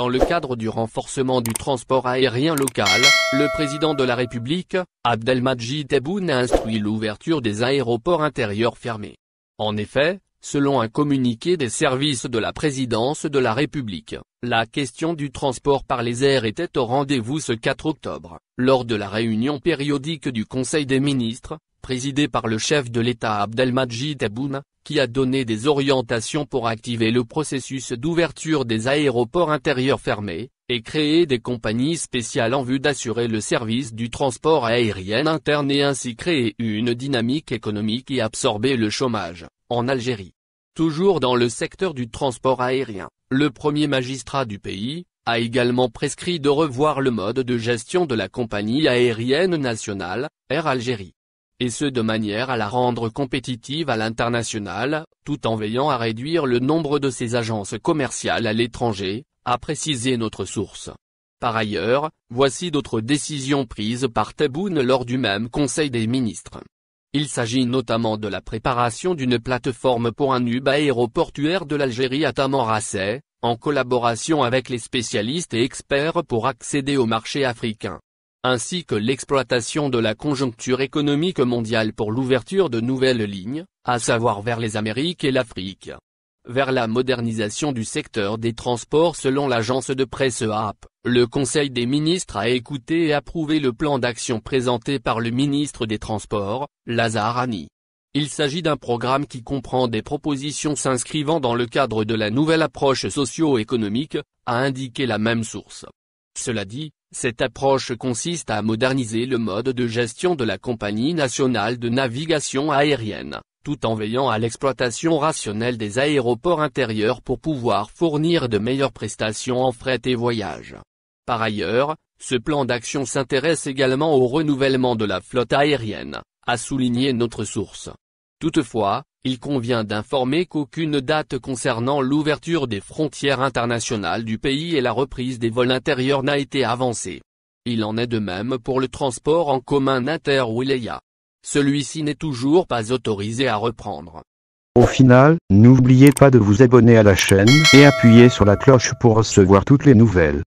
Dans le cadre du renforcement du transport aérien local, le président de la République, Abdelmadjid Tebboune a instruit l'ouverture des aéroports intérieurs fermés. En effet, selon un communiqué des services de la présidence de la République, la question du transport par les airs était au rendez-vous ce 4 octobre, lors de la réunion périodique du Conseil des ministres, présidée par le chef de l'État Abdelmadjid Tebboune, qui a donné des orientations pour activer le processus d'ouverture des aéroports intérieurs fermés, et créer des compagnies spéciales en vue d'assurer le service du transport aérien interne et ainsi créer une dynamique économique et absorber le chômage, en Algérie. Toujours dans le secteur du transport aérien, le premier magistrat du pays, a également prescrit de revoir le mode de gestion de la compagnie aérienne nationale, Air Algérie. Et ce de manière à la rendre compétitive à l'international, tout en veillant à réduire le nombre de ses agences commerciales à l'étranger, a précisé notre source. Par ailleurs, voici d'autres décisions prises par Tebboune lors du même Conseil des ministres. Il s'agit notamment de la préparation d'une plateforme pour un hub aéroportuaire de l'Algérie à Tamanrasset, en collaboration avec les spécialistes et experts pour accéder au marché africain, ainsi que l'exploitation de la conjoncture économique mondiale pour l'ouverture de nouvelles lignes, à savoir vers les Amériques et l'Afrique. Vers la modernisation du secteur des transports selon l'agence de presse AP, le Conseil des ministres a écouté et approuvé le plan d'action présenté par le ministre des Transports, Lazare Hani. Il s'agit d'un programme qui comprend des propositions s'inscrivant dans le cadre de la nouvelle approche socio-économique, a indiqué la même source. Cela dit, cette approche consiste à moderniser le mode de gestion de la compagnie nationale de navigation aérienne, tout en veillant à l'exploitation rationnelle des aéroports intérieurs pour pouvoir fournir de meilleures prestations en fret et voyage. Par ailleurs, ce plan d'action s'intéresse également au renouvellement de la flotte aérienne, a souligné notre source. Toutefois, il convient d'informer qu'aucune date concernant l'ouverture des frontières internationales du pays et la reprise des vols intérieurs n'a été avancée. Il en est de même pour le transport en commun inter-wilaya. Celui-ci n'est toujours pas autorisé à reprendre. Au final, n'oubliez pas de vous abonner à la chaîne et appuyer sur la cloche pour recevoir toutes les nouvelles.